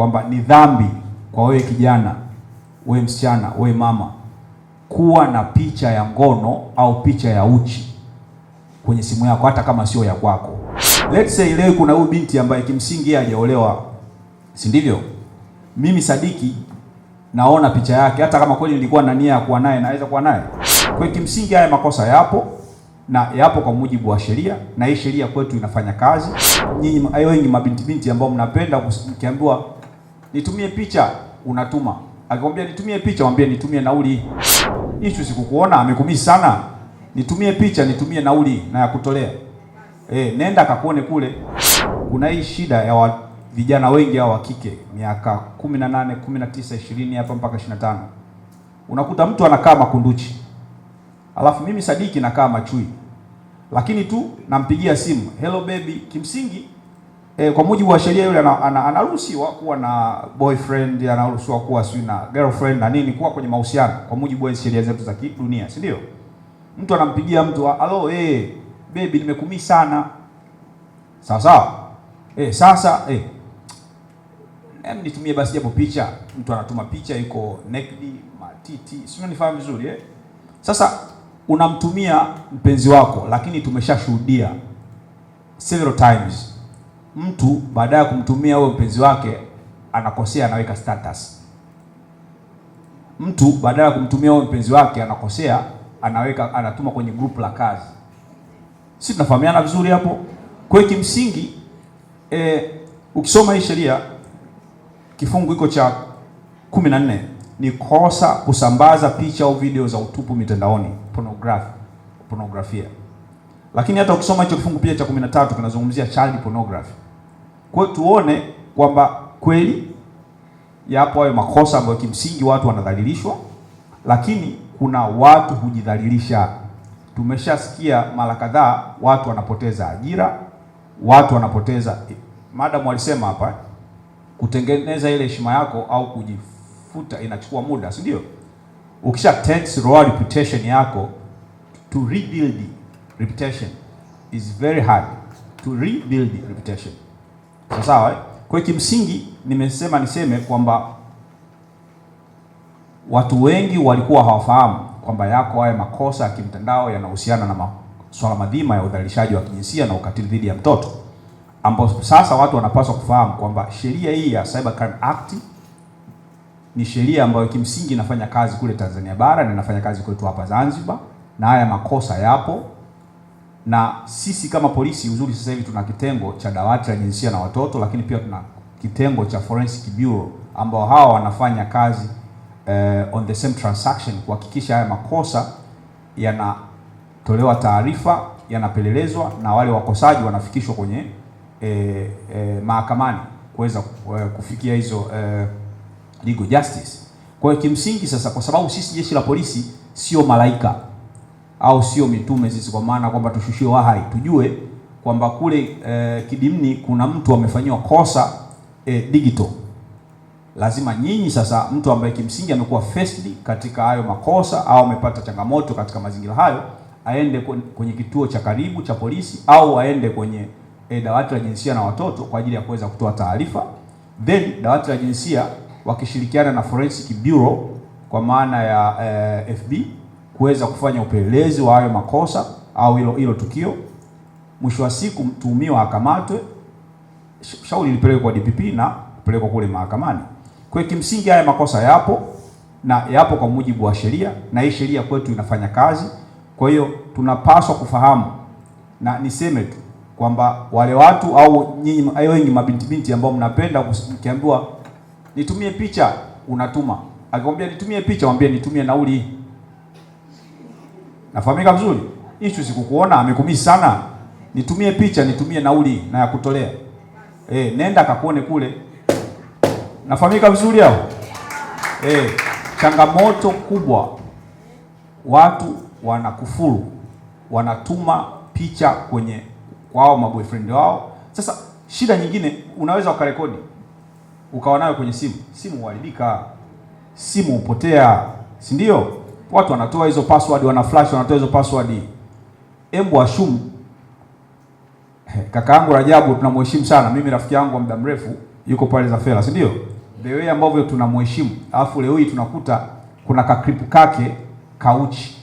kwamba ni dhambi kwa wewe kijana, wewe msichana, wewe mama kuwa na picha ya ngono au picha ya uchi kwenye simu yako, hata kama sio ya kwako. Let's say leo kuna huyu binti ambaye kimsingi hajaolewa, si ndivyo? Mimi Sadiki naona picha yake, hata kama kweli nilikuwa na nia ya kuwa naye, naweza kuwa naye. Kwa kimsingi haya makosa yapo na yapo kwa mujibu wa sheria, na hii sheria kwetu inafanya kazi. Nyinyi wengi mabinti ambao mnapenda mkiambiwa nitumie picha unatuma. Akikwambia nitumie picha, mwambie nitumie nauli. Issue sikukuona amekumisi sana. Nitumie picha, nitumie nauli na ya kutolea. Nenda akakuone kule. Kuna hii shida ya vijana wengi hao wa kike miaka 18, 19, 20 hapa mpaka 25. Unakuta mtu anakaa Makunduchi. Alafu mimi Sadiki nakaa Machui. Lakini tu nampigia simu, "Hello baby." Kimsingi kwa mujibu wa sheria yule anaruhusiwa kuwa na boyfriend, anaruhusiwa kuwa na girlfriend na nini, kuwa kwenye mahusiano kwa mujibu wa sheria zetu za kidunia, si ndio? Mtu anampigia mtu, "Hello baby, nimekumii sana." Sawa sawa? Sasa nitumie basi japo picha. Mtu anatuma picha yuko naked, matiti. Sio, unanifahamu vizuri Sasa unamtumia mpenzi wako, lakini tumeshashuhudia several times mtu baada ya kumtumia huyo mpenzi wake anakosea, anaweka status. Mtu baada ya kumtumia huyo mpenzi wake anakosea, anatuma kwenye group la kazi. Sisi tunafahamiana vizuri hapo. Kwa hiyo kimsingi ukisoma hii sheria kifungu iko cha 14 ni kosa kusambaza picha au video za utupu mitandaoni, pornografia. Lakini hata ukisoma hicho kifungu pia cha 13 kinazungumzia child pornography. Kwa hiyo tuone kwamba kweli yapo hayo makosa ambayo kimsingi watu wanadhalilishwa, lakini kuna watu hujidhalilisha. Tumeshasikia mara kadhaa watu wanapoteza ajira, watu wanapoteza, madam walisema hapa, kutengeneza ile heshima yako au kujifuta inachukua muda, si ndio? Ukisha tax raw reputation yako, to rebuild reputation is very hard. To rebuild reputation. Sawa. Kwa hiyo kimsingi niseme kwamba watu wengi walikuwa hawafahamu kwamba yako haya makosa ya kimtandao yanahusiana na masuala madhima ya udhalilishaji wa kijinsia na ukatili dhidi ya mtoto, ambao sasa watu wanapaswa kufahamu kwamba sheria hii ya Cybercrime Act ni sheria ambayo kimsingi inafanya kazi kule Tanzania bara na inafanya kazi kwetu hapa Zanzibar, na haya makosa yapo. Na sisi kama polisi, uzuri sasa hivi tuna kitengo cha dawati la jinsia na watoto, lakini pia tuna kitengo cha Forensic Bureau ambao hawa wanafanya kazi on the same transaction kuhakikisha haya makosa yanatolewa taarifa, yanapelelezwa na wale wakosaji wanafikishwa kwenye mahakamani kuweza kufikia hizo legal justice. Kwa hiyo kimsingi sasa, kwa sababu sisi jeshi la polisi sio malaika au sio mitume sisi, kwa maana kwamba tushushiwe wahai tujue kwamba kule Kidimni kuna mtu amefanyiwa kosa digital. Lazima nyinyi sasa, mtu ambaye kimsingi amekuwa faced katika hayo makosa au amepata changamoto katika mazingira hayo, aende kwenye kituo cha karibu cha polisi au aende kwenye dawati la jinsia na watoto kwa ajili ya kuweza kutoa taarifa. Then dawati la jinsia wakishirikiana na Forensic Bureau kwa maana ya FB kuweza kufanya upelelezi wa hayo makosa au hilo tukio. Mwisho wa siku mtuhumiwa akamatwe, shauri lipelekwe kwa DPP na kupelekwa kule mahakamani. Kwa hiyo kimsingi haya makosa yapo na yapo kwa mujibu wa sheria, na hii sheria kwetu inafanya kazi. Kwa hiyo tunapaswa kufahamu, na niseme tu kwamba wale watu au nyinyi wengi mabinti ambao mnapenda mkiambiwa nitumie picha unatuma. Akikwambia nitumie picha, mwambie nitumie nauli. Nafahamika vizuri? Issue sikukuona amekumisi sana. Nitumie picha, nitumie nauli na ya kutolea. Nenda akakuone kule. Nafahamika vizuri hao? Changamoto kubwa, watu wanakufuru, wanatuma picha kwenye kwao maboyfriend wao. Sasa shida nyingine, unaweza ukarekodi ukawa nayo kwenye simu huharibika, simu hupotea, si ndio? Watu wanatoa hizo password, wana flash, wanatoa hizo password. Embo assume kaka yangu Rajabu tunamheshimu sana, mimi rafiki yangu wa muda mrefu, yuko pale Zafela, si ndio? The way ambavyo tunamheshimu, alafu leo hii tunakuta kuna kakripu kake kauchi.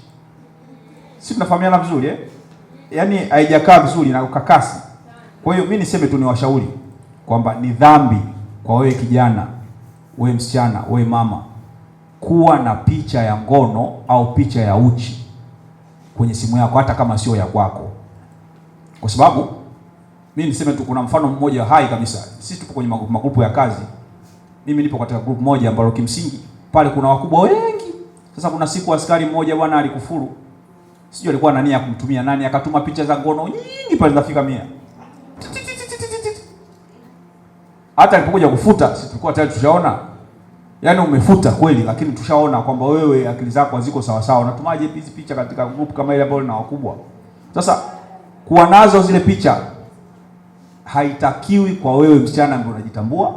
Si tunafahamiana vizuri Yaani haijakaa vizuri na ukakasi. Kwa hiyo mimi niseme tu, ni washauri kwamba ni dhambi kwa wewe kijana, wewe msichana, wewe mama kuwa na picha ya ngono au picha ya uchi kwenye simu yako, hata kama sio ya kwako. Kwa sababu mimi niseme tu, kuna mfano mmoja hai kabisa. Sisi tupo kwenye magrupu ya kazi. Mimi nipo katika group moja ambalo kimsingi pale kuna wakubwa wengi. Sasa kuna siku askari mmoja bwana alikufuru. Sijui alikuwa na nia ya kumtumia nani, akatuma picha za ngono nyingi pale zinafika 100. Hata alipokuja kufuta, sisi tulikuwa tayari tushaona. Yaani umefuta kweli, lakini tushaona kwamba wewe akili zako haziko sawa sawa. Unatumaje hizi picha katika group kama ile ambayo lina wakubwa? Sasa kuwa nazo zile picha haitakiwi kwa wewe msichana ambaye unajitambua,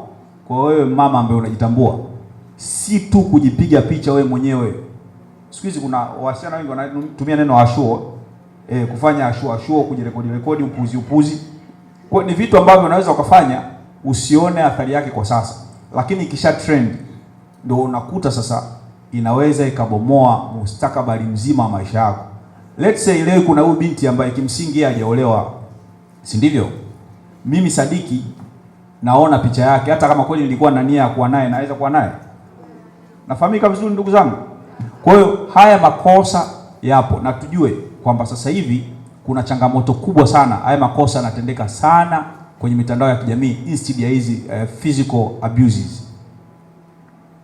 kwa wewe mama ambaye unajitambua. Si tu kujipiga picha wewe mwenyewe. Siku hizi kuna wasichana wengi wanatumia neno ashuo, kufanya ashuo, kujirekodi upuzi. Kwa ni vitu ambavyo unaweza ukafanya usione athari yake kwa sasa, lakini ikisha trend ndio unakuta sasa inaweza ikabomoa mustakabali mzima wa maisha yako. Let's say leo kuna huyu binti ambaye kimsingi yeye hajaolewa, si ndivyo? Mimi Sadiki naona picha yake, hata kama kweli nilikuwa na nia ya kuwa naye, naweza kuwa naye. Nafahamika vizuri ndugu zangu. Kwa hiyo haya makosa yapo, na tujue kwamba sasa hivi kuna changamoto kubwa sana. Haya makosa yanatendeka sana kwenye mitandao ya kijamii instead ya hizi physical abuses.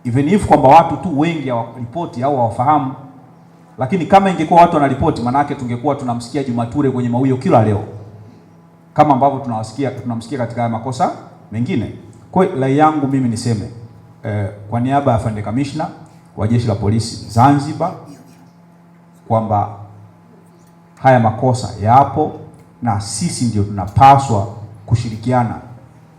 Even if kwamba watu tu wengi hawaripoti au hawafahamu, lakini kama ingekuwa watu wanaripoti, maana yake tungekuwa tunamsikia Jumature kwenye mawio kila leo, kama ambavyo tunamsikia katika haya makosa mengine. Kwa hiyo rai yangu mimi niseme kwa niaba ya Afande Kamishna wa Jeshi la Polisi Zanzibar kwamba haya makosa yapo na sisi ndio tunapaswa kushirikiana.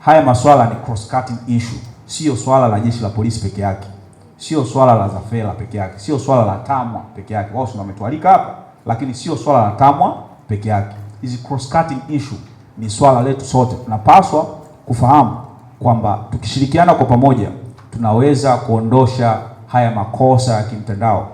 Haya masuala ni cross cutting issue, sio swala la Jeshi la Polisi peke yake, sio swala la Zafela peke yake, sio swala la TAMWA peke yake. Wao wametualika hapa, lakini sio swala la TAMWA peke yake. Hizi cross cutting issue ni swala letu sote. Tunapaswa kufahamu kwamba tukishirikiana kwa pamoja tunaweza kuondosha haya makosa ya kimtandao.